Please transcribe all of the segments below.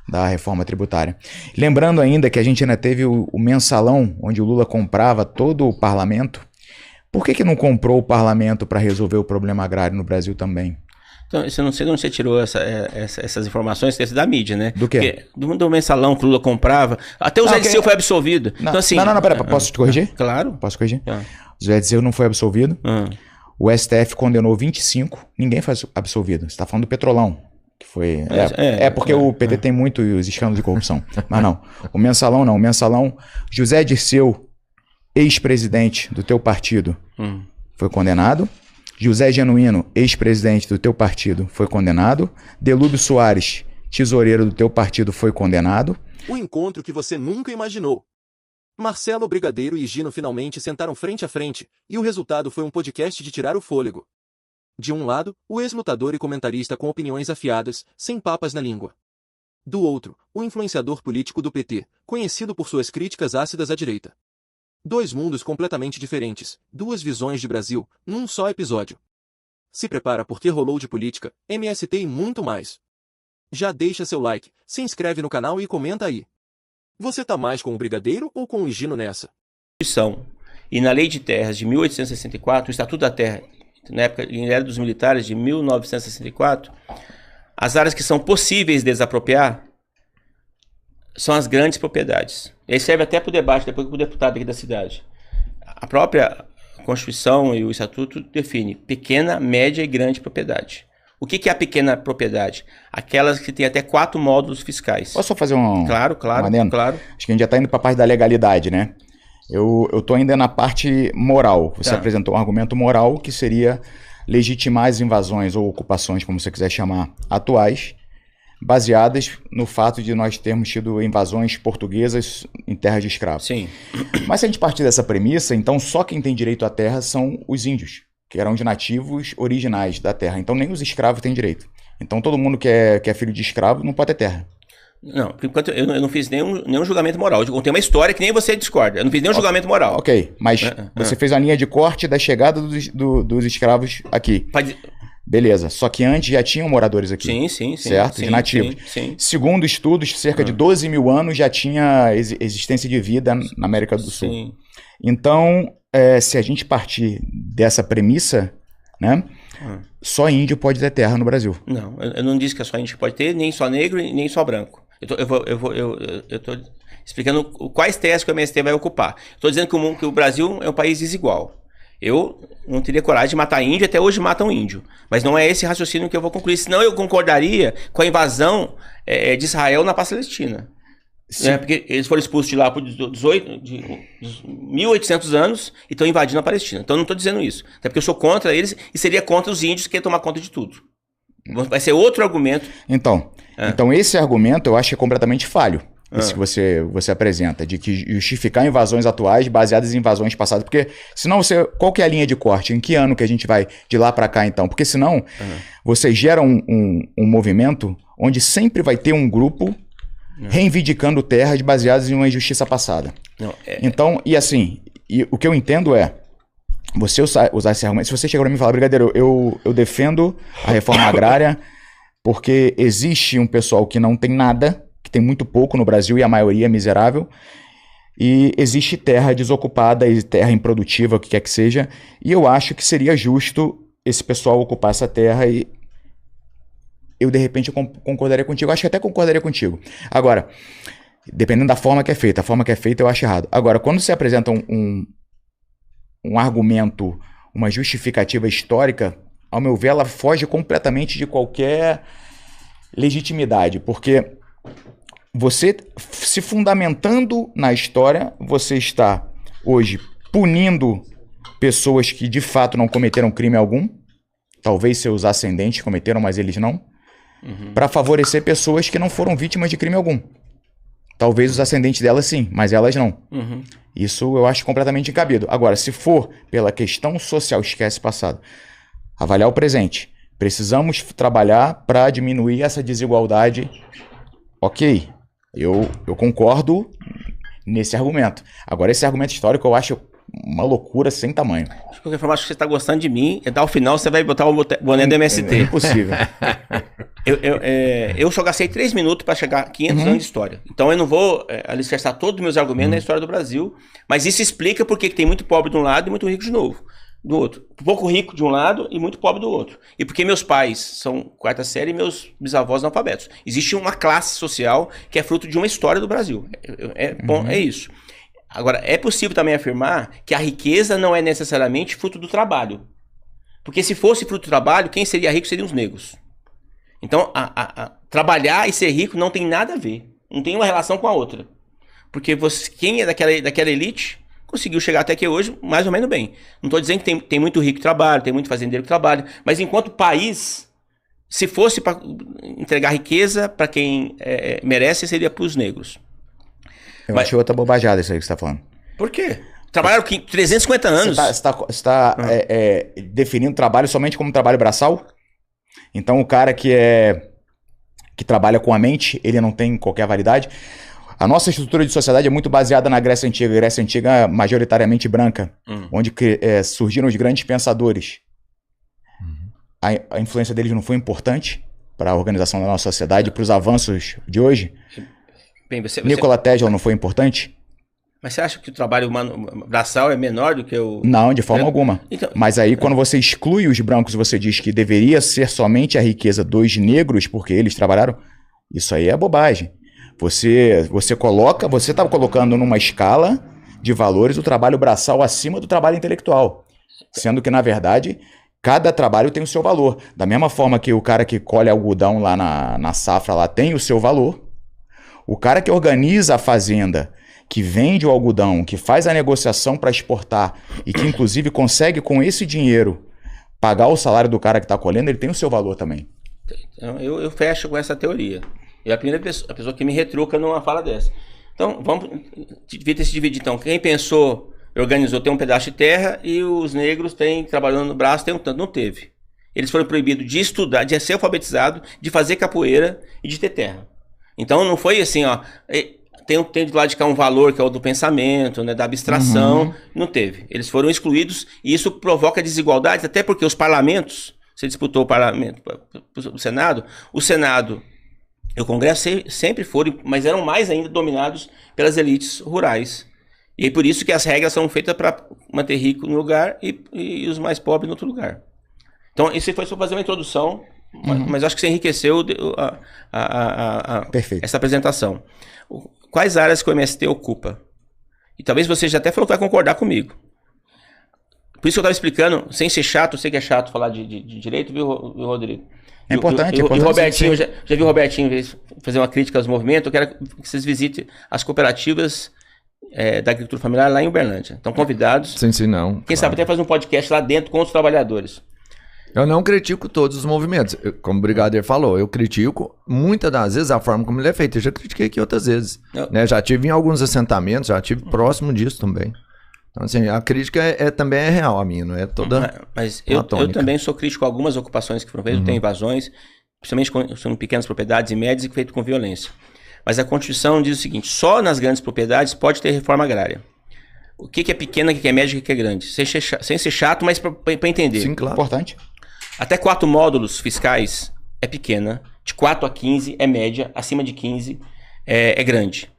da reforma tributária. Lembrando ainda que a gente ainda teve o mensalão, onde o Lula comprava todo o parlamento. Por que não comprou o parlamento para resolver o problema agrário no Brasil também? Então, eu não sei de onde você tirou essas informações da mídia, né? Do quê? Do mensalão que o Lula comprava. Até o Zé Dirceu foi absolvido. Não, então, assim, pera, posso te corrigir? Claro. Posso corrigir? O Zé Dirceu não foi absolvido. O STF condenou 25, ninguém foi absolvido. Você está falando do Petrolão. Que foi, porque o PT tem muitos escândalos de corrupção. Mas não, o mensalão não. O mensalão, José Dirceu, ex-presidente do teu partido, foi condenado. José Genuíno, ex-presidente do teu partido, foi condenado. Delúbio Soares, tesoureiro do teu partido, foi condenado. O encontro que você nunca imaginou. Marcelo Brigadeiro e Gino finalmente sentaram frente a frente, e o resultado foi um podcast de tirar o fôlego. De um lado, o ex-lutador e comentarista com opiniões afiadas, sem papas na língua. Do outro, o influenciador político do PT, conhecido por suas críticas ácidas à direita. Dois mundos completamente diferentes, duas visões de Brasil, num só episódio. Se prepara porque rolou de política, MST e muito mais. Já deixa seu like, se inscreve no canal e comenta aí. Você tá mais com o Brigadeiro ou com o Gino nessa? E na Lei de Terras de 1864, o Estatuto da Terra, na época em Era dos Militares de 1964, as áreas que são possíveis de desapropriar são as grandes propriedades. E aí serve até para o debate, depois para o deputado aqui da cidade. A própria Constituição e o Estatuto define pequena, média e grande propriedade. O que é a pequena propriedade? Aquelas que têm até 4 módulos fiscais. Posso só fazer um... Claro. Acho que a gente já está indo para a parte da legalidade, né? Eu estou ainda na parte moral. Você apresentou um argumento moral que seria legitimar as invasões ou ocupações, como você quiser chamar, atuais, baseadas no fato de nós termos tido invasões portuguesas em terras de escravos. Sim. Mas se a gente partir dessa premissa, então só quem tem direito à terra são os índios, que eram os nativos originais da terra. Então nem os escravos têm direito. Então todo mundo que é filho de escravo não pode ter terra. Não, por enquanto eu não fiz nenhum julgamento moral. Eu contei uma história que nem você discorda. Eu não fiz nenhum julgamento moral. Ok, mas você fez a linha de corte da chegada dos escravos aqui. Beleza, só que antes já tinham moradores aqui. Sim. Certo? Sim, de nativos. Sim. Segundo estudos, cerca de 12 mil anos já tinha existência de vida na América do Sul. Sim. Então, se a gente partir dessa premissa, né, só índio pode ter terra no Brasil. Não, eu não disse que é só índio que pode ter, nem só negro, nem só branco. Eu tô explicando quais terras que o MST vai ocupar. Estou dizendo que o Brasil é um país desigual. Eu não teria coragem de matar índio, até hoje matam índio. Mas não é esse raciocínio que eu vou concluir. Senão eu concordaria com a invasão de Israel na Palestina. Porque eles foram expulsos de lá por 1800 anos e estão invadindo a Palestina. Então eu não estou dizendo isso. Até porque eu sou contra eles e seria contra os índios que querem tomar conta de tudo. Vai ser outro argumento. Então esse argumento eu acho que é completamente falho. Isso que você apresenta, de que justificar invasões atuais baseadas em invasões passadas. Porque senão qual que é a linha de corte? Em que ano que a gente vai de lá para cá então? Porque senão você gera um movimento onde sempre vai ter um grupo reivindicando terras baseadas em uma injustiça passada. Então, o que eu entendo você usar esse argumento. Se você chegar para mim e falar, Brigadeiro, eu defendo a reforma agrária porque existe um pessoal que não tem nada, que tem muito pouco no Brasil e a maioria é miserável, e existe terra desocupada e terra improdutiva, o que quer que seja, e eu acho que seria justo esse pessoal ocupar essa terra e eu, de repente, concordaria contigo. Acho que até concordaria contigo. Agora, dependendo da forma que é feita. A forma que é feita eu acho errado. Agora, quando você apresenta um argumento, uma justificativa histórica, ao meu ver, ela foge completamente de qualquer legitimidade. Porque você, se fundamentando na história, você está, hoje, punindo pessoas que, de fato, não cometeram crime algum. Talvez seus ascendentes cometeram, mas eles não. Para favorecer pessoas que não foram vítimas de crime algum. Talvez os ascendentes delas sim, mas elas não. Isso eu acho completamente incabido. Agora, se for pela questão social, esquece passado. Avaliar o presente. Precisamos trabalhar para diminuir essa desigualdade. Ok, eu concordo nesse argumento. Agora, esse argumento histórico eu acho uma loucura sem tamanho. De qualquer forma, acho que você está gostando de mim. Ao final, você vai botar o boné do MST. É impossível. Eu só gastei 3 minutos para chegar a 500 anos de história. Então eu não vou alicerçar todos os meus argumentos na história do Brasil, mas isso explica por que tem muito pobre de um lado e muito rico de novo, do outro. Pouco rico de um lado e muito pobre do outro. E porque meus pais são 4ª série e meus bisavós analfabetos. Existe uma classe social que é fruto de uma história do Brasil. Bom, é isso. Agora, é possível também afirmar que a riqueza não é necessariamente fruto do trabalho. Porque se fosse fruto do trabalho, quem seria rico seriam os negros. Então, trabalhar e ser rico não tem nada a ver. Não tem uma relação com a outra. Porque quem é daquela elite conseguiu chegar até aqui hoje mais ou menos bem. Não estou dizendo que tem muito rico que trabalha, tem muito fazendeiro que trabalha. Mas enquanto país, se fosse para entregar riqueza para quem merece, seria para os negros. Eu acho outra bobajada isso aí que você está falando. Por quê? Trabalharam 350 anos. Você está definindo trabalho somente como trabalho braçal? Então o cara que trabalha com a mente, ele não tem qualquer validade? A nossa estrutura de sociedade é muito baseada na Grécia Antiga. A Grécia Antiga majoritariamente branca, onde surgiram os grandes pensadores. A influência deles não foi importante para a organização da nossa sociedade, para os avanços de hoje? Bem, Nikola Tesla não foi importante? Mas você acha que o trabalho humano braçal é menor do que o... Não, de forma alguma. Então, mas aí quando você exclui os brancos e você diz que deveria ser somente a riqueza dos negros porque eles trabalharam, isso aí é bobagem. Você está colocando numa escala de valores o trabalho braçal acima do trabalho intelectual. Sendo que, na verdade, cada trabalho tem o seu valor. Da mesma forma que o cara que colhe algodão lá na safra lá tem o seu valor, o cara que organiza a fazenda, que vende o algodão, que faz a negociação para exportar e que, inclusive, consegue com esse dinheiro pagar o salário do cara que está colhendo, ele tem o seu valor também. Então, eu fecho com essa teoria. E a primeira pessoa que me retruca numa fala dessa. Então, vamos se dividir. Então, quem pensou, organizou, tem um pedaço de terra e os negros trabalhando no braço, tem um tanto. Não teve. Eles foram proibidos de estudar, de ser alfabetizado, de fazer capoeira e de ter terra. Então, não foi assim, ó... Tem do lado de cá um valor que é o do pensamento, né, da abstração. Não teve. Eles foram excluídos e isso provoca desigualdades, até porque os parlamentos, você disputou o parlamento, o Senado e o Congresso sempre foram, mas eram mais ainda dominados pelas elites rurais. E é por isso que as regras são feitas para manter rico no lugar e os mais pobres no outro lugar. Então, isso foi só fazer uma introdução, mas acho que você enriqueceu essa apresentação. Quais áreas que o MST ocupa? E talvez você já até falou que vai concordar comigo. Por isso que eu estava explicando, sem ser chato, eu sei que é chato falar de direito, viu, Rodrigo? É importante. E o Robertinho, já vi o Robertinho fazer uma crítica aos movimentos. Eu quero que vocês visitem as cooperativas da agricultura familiar lá em Uberlândia. Estão convidados. Sim, não. Quem sabe até fazer um podcast lá dentro com os trabalhadores. Eu não critico todos os movimentos. Como o Brigadeiro falou, eu critico muitas das vezes a forma como ele é feito. Eu já critiquei aqui outras vezes. Né? Já tive em alguns assentamentos, já tive próximo disso também. Então, assim, a crítica também é real, a minha, não é toda. Mas eu também sou crítico a algumas ocupações que foram feitas, tem invasões, principalmente quando são pequenas propriedades e médias e feitas com violência. Mas a Constituição diz o seguinte: só nas grandes propriedades pode ter reforma agrária. O que é pequena, o que é média e o que é grande? Sem ser chato, mas para entender. Sim, claro. Importante. Até 4 módulos fiscais é pequena, de 4 a 15 é média, acima de 15 é grande.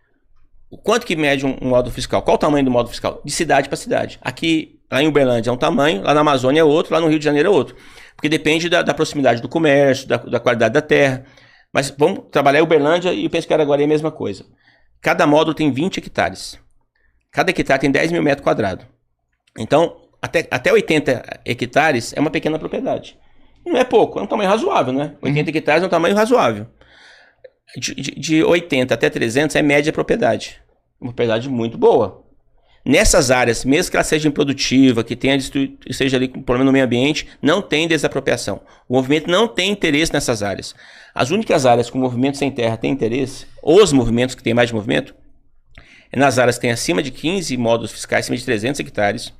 O quanto que mede um módulo fiscal? Qual o tamanho do módulo fiscal? De cidade para cidade. Aqui, lá em Uberlândia é um tamanho, lá na Amazônia é outro, lá no Rio de Janeiro é outro. Porque depende da proximidade do comércio, da qualidade da terra. Mas vamos trabalhar em Uberlândia e eu penso que Araguari é a mesma coisa. Cada módulo tem 20 hectares. Cada hectare tem 10 mil metros quadrados. Então, até 80 hectares é uma pequena propriedade. Não é pouco, é um tamanho razoável, né? 80 hectares é um tamanho razoável. De 80 até 300 é média propriedade. Uma propriedade muito boa. Nessas áreas, mesmo que ela seja improdutiva, que seja ali com problema no meio ambiente, não tem desapropriação. O movimento não tem interesse nessas áreas. As únicas áreas que o movimento sem terra tem interesse, os movimentos que tem mais de movimento, é nas áreas que tem acima de 15 módulos fiscais, acima de 300 hectares.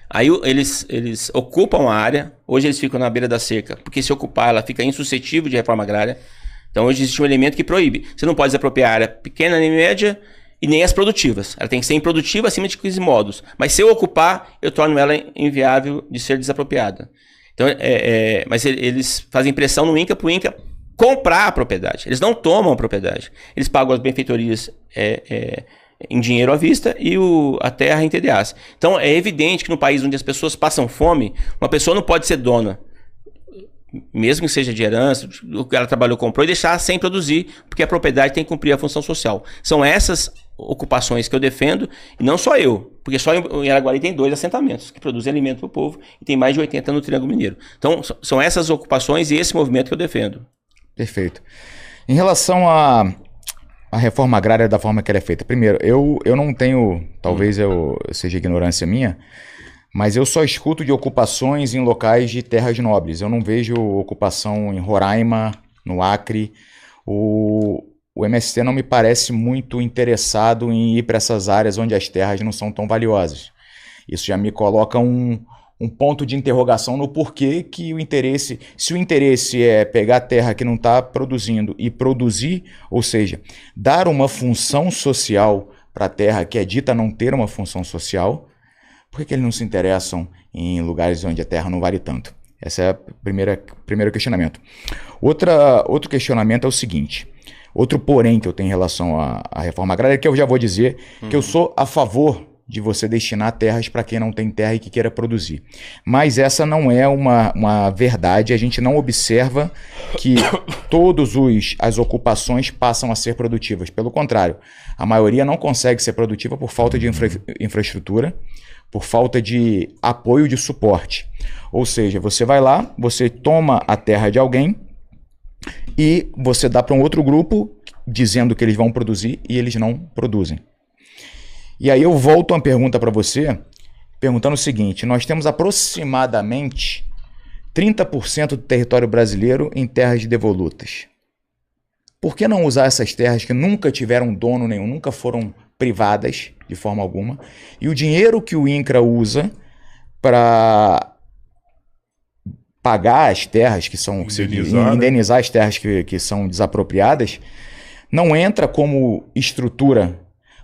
Aí eles ocupam a área, hoje eles ficam na beira da cerca, porque se ocupar ela fica insuscetível de reforma agrária. Então hoje existe um elemento que proíbe. Você não pode desapropriar a área pequena nem média E nem as produtivas. Ela tem que ser improdutiva acima de 15 módulos. Mas se eu ocupar, eu torno ela inviável de ser desapropriada. Então, mas eles fazem pressão no INCRA para o INCRA comprar a propriedade. Eles não tomam a propriedade. Eles pagam as benfeitorias em dinheiro à vista e a terra em TDAs. Então, é evidente que no país onde as pessoas passam fome, uma pessoa não pode ser dona, mesmo que seja de herança, o que ela trabalhou, comprou, e deixar sem produzir, porque a propriedade tem que cumprir a função social. São essas ocupações que eu defendo, e não só eu, porque só em Araguari tem 2 assentamentos que produzem alimento para o povo, e tem mais de 80 no Triângulo Mineiro. Então, são essas ocupações e esse movimento que eu defendo. Perfeito. Em relação à reforma agrária da forma que ela é feita, primeiro, eu não tenho, talvez seja ignorância minha, mas eu só escuto de ocupações em locais de terras nobres. Eu não vejo ocupação em Roraima, no Acre. O MST não me parece muito interessado em ir para essas áreas onde as terras não são tão valiosas. Isso já me coloca um ponto de interrogação no porquê que o interesse... Se o interesse é pegar a terra que não está produzindo e produzir, ou seja, dar uma função social para a terra que é dita não ter uma função social... Por que eles não se interessam em lugares onde a terra não vale tanto? Esse é o primeiro questionamento. Outro questionamento é o seguinte. Outro porém que eu tenho em relação à reforma agrária é que eu já vou dizer que eu sou a favor de você destinar terras para quem não tem terra e que queira produzir. Mas essa não é uma verdade. A gente não observa que todas as ocupações passam a ser produtivas. Pelo contrário, a maioria não consegue ser produtiva por falta de infraestrutura, por falta de apoio, de suporte. Ou seja, você vai lá, você toma a terra de alguém e você dá para um outro grupo dizendo que eles vão produzir e eles não produzem. E aí eu volto uma pergunta para você, perguntando o seguinte: nós temos aproximadamente 30% do território brasileiro em terras devolutas. Por que não usar essas terras que nunca tiveram dono nenhum, nunca foram privadas de forma alguma, e o dinheiro que o INCRA usa para pagar as terras que são... indenizar as terras que são desapropriadas, não entra como estrutura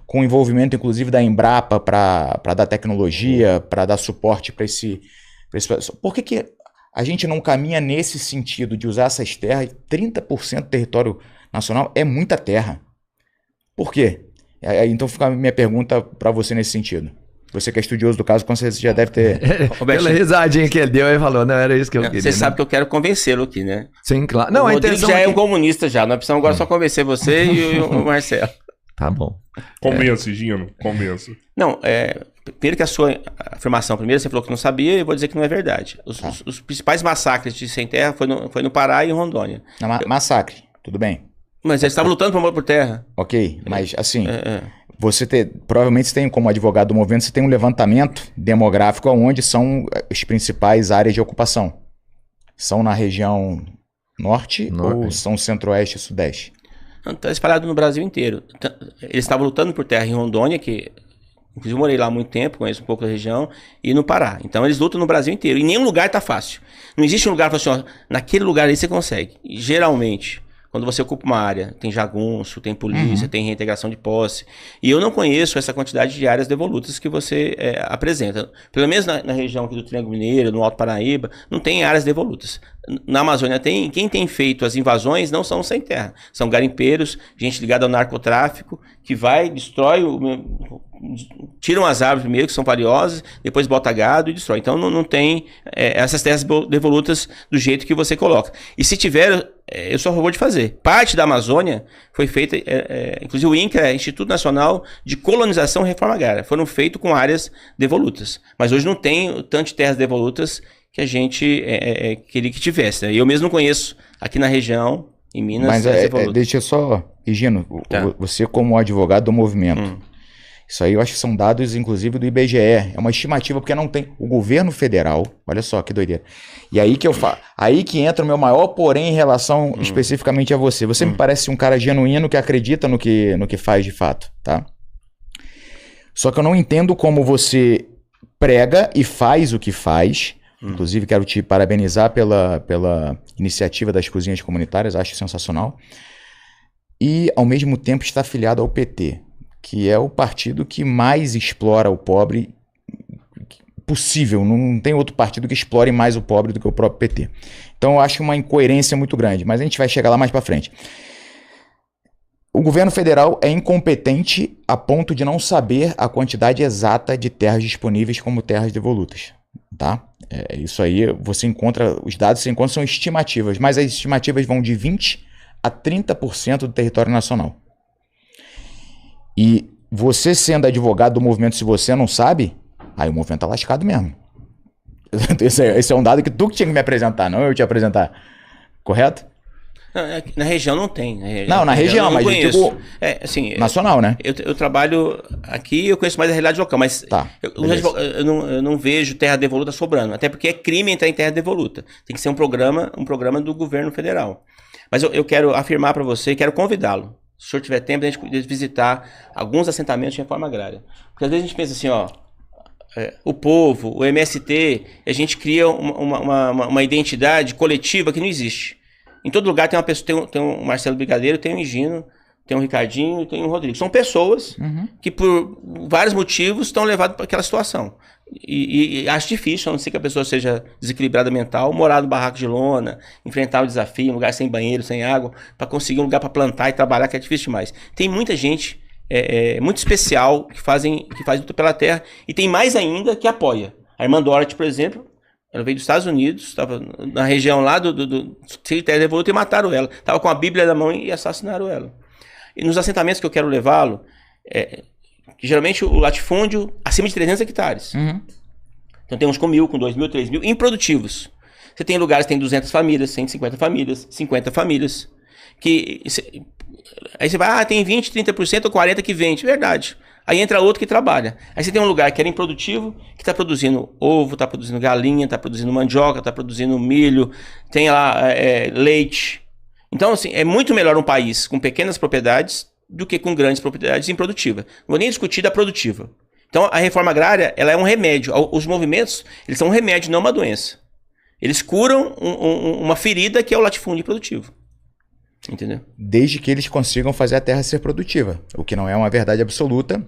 com envolvimento inclusive da Embrapa para dar tecnologia, para dar suporte para esse... Por que a gente não caminha nesse sentido de usar essas terras? 30% do território nacional é muita terra. Por quê? Então fica a minha pergunta para você nesse sentido. Você que é estudioso do caso, com certeza já deve ter... Pela risadinha que ele deu, ele falou, não, era isso que eu queria. Você sabe que eu quero convencê-lo aqui, né? Sim, claro. Não, o Rodrigo já é um aqui... comunista já, nós precisamos agora só convencer você e o Marcelo. Tá bom. Convence, Gino, convence. Não, primeiro que a sua afirmação, primeiro você falou que não sabia, eu vou dizer que não é verdade. Os principais massacres de sem terra foi no Pará e em Rondônia. Massacre, tudo bem. Mas eles estavam lutando por terra. Ok, mas assim, provavelmente você tem, como advogado do movimento, você tem um levantamento demográfico onde são as principais áreas de ocupação. São na região norte ou são centro-oeste e sudeste? Está espalhado no Brasil inteiro. Eles estavam lutando por terra em Rondônia, que inclusive eu morei lá há muito tempo, conheço um pouco da região, e no Pará. Então eles lutam no Brasil inteiro. E nenhum lugar está fácil. Não existe um lugar que fala assim, ó, naquele lugar aí você consegue. E, geralmente... Quando você ocupa uma área, tem jagunço, tem polícia, tem reintegração de posse. E eu não conheço essa quantidade de áreas devolutas que você apresenta. Pelo menos na região aqui do Triângulo Mineiro, no Alto Paraíba, não tem áreas devolutas. Na Amazônia tem. Quem tem feito as invasões não são sem terra. São garimpeiros, gente ligada ao narcotráfico, que vai, destrói, tiram as árvores primeiro, que são valiosas, depois bota gado e destrói. Então não tem essas terras devolutas do jeito que você coloca. E se tiver, eu sou a favor de fazer. Parte da Amazônia foi feita, inclusive o INCRA, Instituto Nacional de Colonização e Reforma Agrária, foram feitos com áreas devolutas. Mas hoje não tem tanto de terras devolutas que a gente queria que tivesse. Né? Eu mesmo não conheço aqui na região, em Minas. Mas deixa eu só, Gino, você como advogado do movimento, isso aí eu acho que são dados, inclusive, do IBGE. É uma estimativa, porque não tem o governo federal. Olha só que doideira. E aí que aí que entra o meu maior porém em relação especificamente a você. Você me parece um cara genuíno que acredita no que faz de fato, tá? Só que eu não entendo como você prega e faz o que faz. Inclusive, quero te parabenizar pela iniciativa das cozinhas comunitárias. Acho sensacional. E, ao mesmo tempo, está afiliado ao PT. que é o partido que mais explora o pobre possível. Não tem outro partido que explore mais o pobre do que o próprio PT. Então eu acho uma incoerência muito grande, mas a gente vai chegar lá mais para frente. O governo federal é incompetente a ponto de não saber a quantidade exata de terras disponíveis como terras devolutas, tá? Isso aí, você encontra, os dados que você encontra são estimativas, mas as estimativas vão de 20% a 30% do território nacional. E você sendo advogado do movimento, se você não sabe, aí o movimento tá lascado mesmo. Esse é um dado que tu que tinha que me apresentar, não eu te apresentar. Correto? Na região não tem. Na região, mas eu digo assim, nacional, né? Eu trabalho aqui, eu conheço mais a realidade local, mas tá, eu não vejo terra devoluta sobrando, até porque é crime entrar em terra devoluta. Tem que ser um programa do governo federal. Mas eu quero afirmar para você, quero convidá-lo, se o senhor tiver tempo, a gente visitar alguns assentamentos de reforma agrária. Porque às vezes a gente pensa assim, o povo, o MST, a gente cria uma identidade coletiva que não existe. Em todo lugar tem uma pessoa, tem um Marcelo Brigadeiro, tem um Higino, tem um Ricardinho e tem um Rodrigo. São pessoas que por vários motivos estão levadas para aquela situação. E acho difícil, a não ser que a pessoa seja desequilibrada mental, morar no barraco de lona, enfrentar o desafio, um lugar sem banheiro, sem água, para conseguir um lugar para plantar e trabalhar, que é difícil demais. Tem muita gente muito especial que faz luta pela terra, e tem mais ainda que apoia. A irmã Dorothy, por exemplo, ela veio dos Estados Unidos, estava na região lá do terra devoluta e mataram ela. Estava com a Bíblia na mão e assassinaram ela. E nos assentamentos que eu quero levá-lo, que geralmente o latifúndio acima de 300 hectares. Então tem uns com 1.000, com 2.000, 3.000, improdutivos. Você tem lugares que tem 200 famílias, 150 famílias, 50 famílias. Aí você vai, tem 20, 30% ou 40% que vende. Verdade. Aí entra outro que trabalha. Aí você tem um lugar que era improdutivo, que está produzindo ovo, está produzindo galinha, está produzindo mandioca, está produzindo milho, tem lá leite. Então, assim, é muito melhor um país com pequenas propriedades do que com grandes propriedades improdutivas. Não vou nem discutir da produtiva. Então, a reforma agrária, ela é um remédio. Os movimentos, eles são um remédio, não uma doença. Eles curam uma ferida que é o latifúndio produtivo. Entendeu? Desde que eles consigam fazer a terra ser produtiva, o que não é uma verdade absoluta.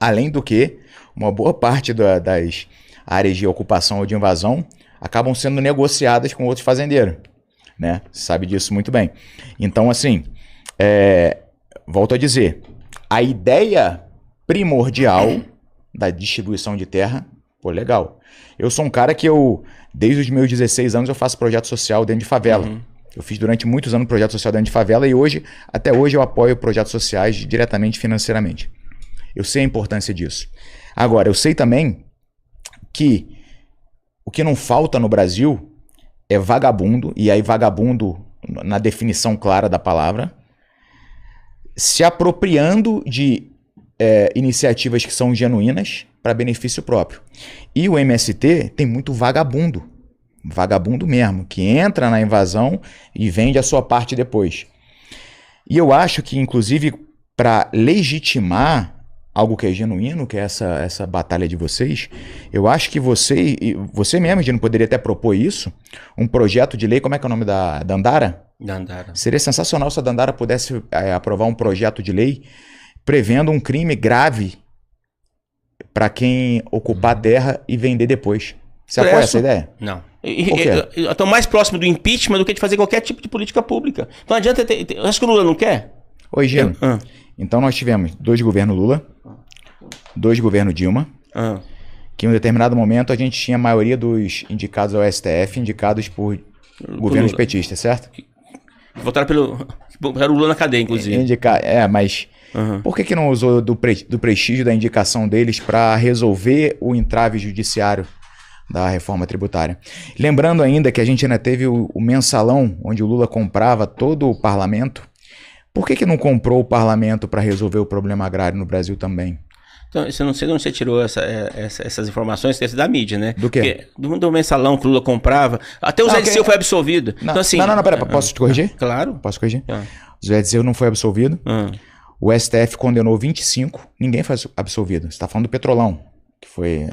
Além do que, uma boa parte das áreas de ocupação ou de invasão acabam sendo negociadas com outros fazendeiros, né? Você sabe disso muito bem. Então, assim, volto a dizer, a ideia primordial da distribuição de terra, pô, legal. Eu sou um cara que desde os meus 16 anos, eu faço projeto social dentro de favela. Eu fiz durante muitos anos projeto social dentro de favela e até hoje eu apoio projetos sociais diretamente financeiramente. Eu sei a importância disso. Agora, eu sei também que o que não falta no Brasil é vagabundo, e aí vagabundo, na definição clara da palavra, se apropriando de iniciativas que são genuínas para benefício próprio. E o MST tem muito vagabundo mesmo, que entra na invasão e vende a sua parte depois. E eu acho que, inclusive, para legitimar algo que é genuíno, que é essa batalha de vocês, eu acho que você mesmo, Gino, poderia até propor isso, um projeto de lei, como é que é o nome da Dandara? Dandara. Seria sensacional se a Dandara pudesse aprovar um projeto de lei prevendo um crime grave para quem ocupar a terra e vender depois. Você apoia essa ideia? Não. Estão mais próximo do impeachment do que de fazer qualquer tipo de política pública. Então não adianta eu acho que o Lula não quer. Oi, Gino. Então nós tivemos 2 governos Lula, 2 governos Dilma, que em um determinado momento a gente tinha a maioria dos indicados ao STF, indicados por governos petistas, certo? Votaram pelo Lula na cadeia, inclusive. Mas por que não usou do prestígio da indicação deles para resolver o entrave judiciário da reforma tributária? Lembrando ainda que a gente ainda teve o mensalão, onde o Lula comprava todo o parlamento. Por que não comprou o parlamento para resolver o problema agrário no Brasil também? Então, eu não sei de onde você tirou essas informações da mídia, né? Do quê? Do mensalão que o Lula comprava. Até o Zé Disseu foi absolvido. Não, então, assim, pera, posso te corrigir? Claro. Posso corrigir? O Zé Disseu não foi absolvido. O STF condenou 25, ninguém foi absolvido. Você está falando do Petrolão. Que foi,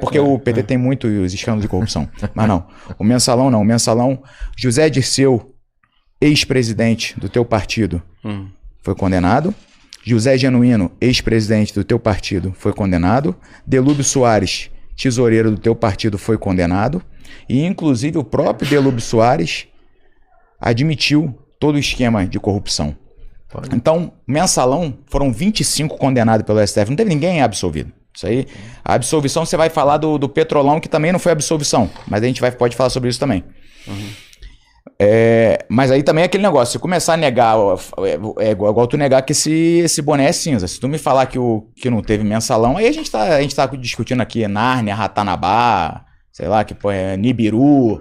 porque o PT tem muitos escândalos de corrupção. Mas não, o mensalão não. O mensalão, José Dirceu, ex-presidente do teu partido, foi condenado. José Genuíno, ex-presidente do teu partido, foi condenado. Delúbio Soares, tesoureiro do teu partido, foi condenado. E, inclusive, o próprio Delúbio Soares admitiu todo o esquema de corrupção. Então, mensalão, foram 25 condenados pelo STF. Não teve ninguém absolvido. Isso aí, a absolvição, você vai falar do Petrolão, que também não foi absolvição. Mas a gente pode falar sobre isso também. Mas aí também é aquele negócio, se começar a negar, é igual tu negar que esse boné é cinza. Se tu me falar que não teve mensalão, aí a gente tá discutindo aqui Nárnia, Ratanabá, sei lá, que é Nibiru,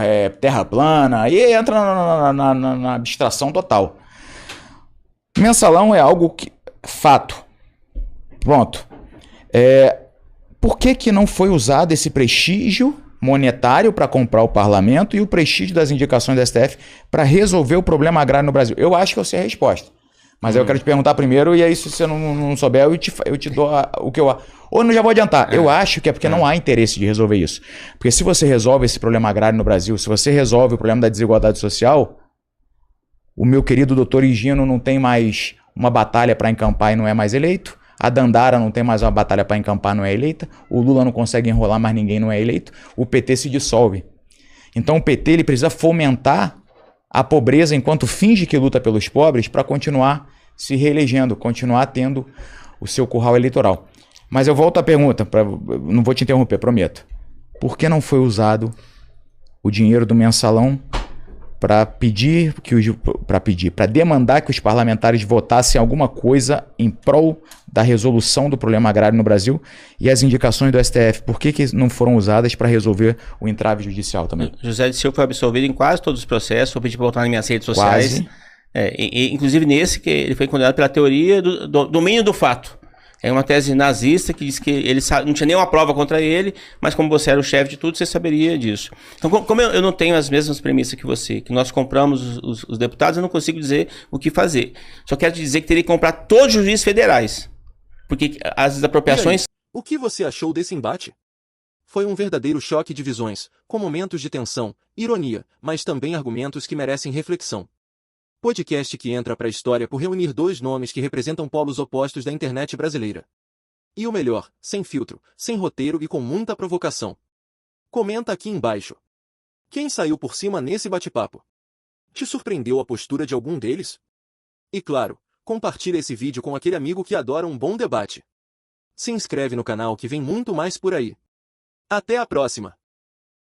é terra plana, aí entra na abstração total. Mensalão é algo que... fato. Pronto. Por que não foi usado esse prestígio monetário para comprar o parlamento e o prestígio das indicações do STF para resolver o problema agrário no Brasil? Eu acho que eu sei a resposta. Mas eu quero te perguntar primeiro, e aí se você não souber, eu te dou o que eu... Ou não, já vou adiantar. Eu acho que é porque não há interesse de resolver isso. Porque se você resolve esse problema agrário no Brasil, se você resolve o problema da desigualdade social, o meu querido doutor Higino não tem mais uma batalha para encampar e não é mais eleito. A Dandara não tem mais uma batalha para encampar, não é eleita. O Lula não consegue enrolar mais ninguém, não é eleito. O PT se dissolve. Então o PT ele precisa fomentar a pobreza enquanto finge que luta pelos pobres para continuar se reelegendo, continuar tendo o seu curral eleitoral. Mas eu volto à pergunta, não vou te interromper, prometo. Por que não foi usado o dinheiro do mensalão para demandar que os parlamentares votassem alguma coisa em prol da resolução do problema agrário no Brasil, e as indicações do STF, por que não foram usadas para resolver o entrave judicial também? José Dirceu foi absolvido em quase todos os processos, vou pedir para botar nas minhas redes sociais. Inclusive nesse, que ele foi condenado pela teoria do domínio do fato. É uma tese nazista que diz que ele não tinha nenhuma prova contra ele, mas como você era o chefe de tudo, você saberia disso. Então, como eu não tenho as mesmas premissas que você, que nós compramos os deputados, eu não consigo dizer o que fazer. Só quero te dizer que teria que comprar todos os juízes federais. Porque as desapropriações... O que você achou desse embate? Foi um verdadeiro choque de visões, com momentos de tensão, ironia, mas também argumentos que merecem reflexão. Podcast que entra para a história por reunir dois nomes que representam polos opostos da internet brasileira. E o melhor, sem filtro, sem roteiro e com muita provocação. Comenta aqui embaixo. Quem saiu por cima nesse bate-papo? Te surpreendeu a postura de algum deles? E claro, compartilha esse vídeo com aquele amigo que adora um bom debate. Se inscreve no canal que vem muito mais por aí. Até a próxima!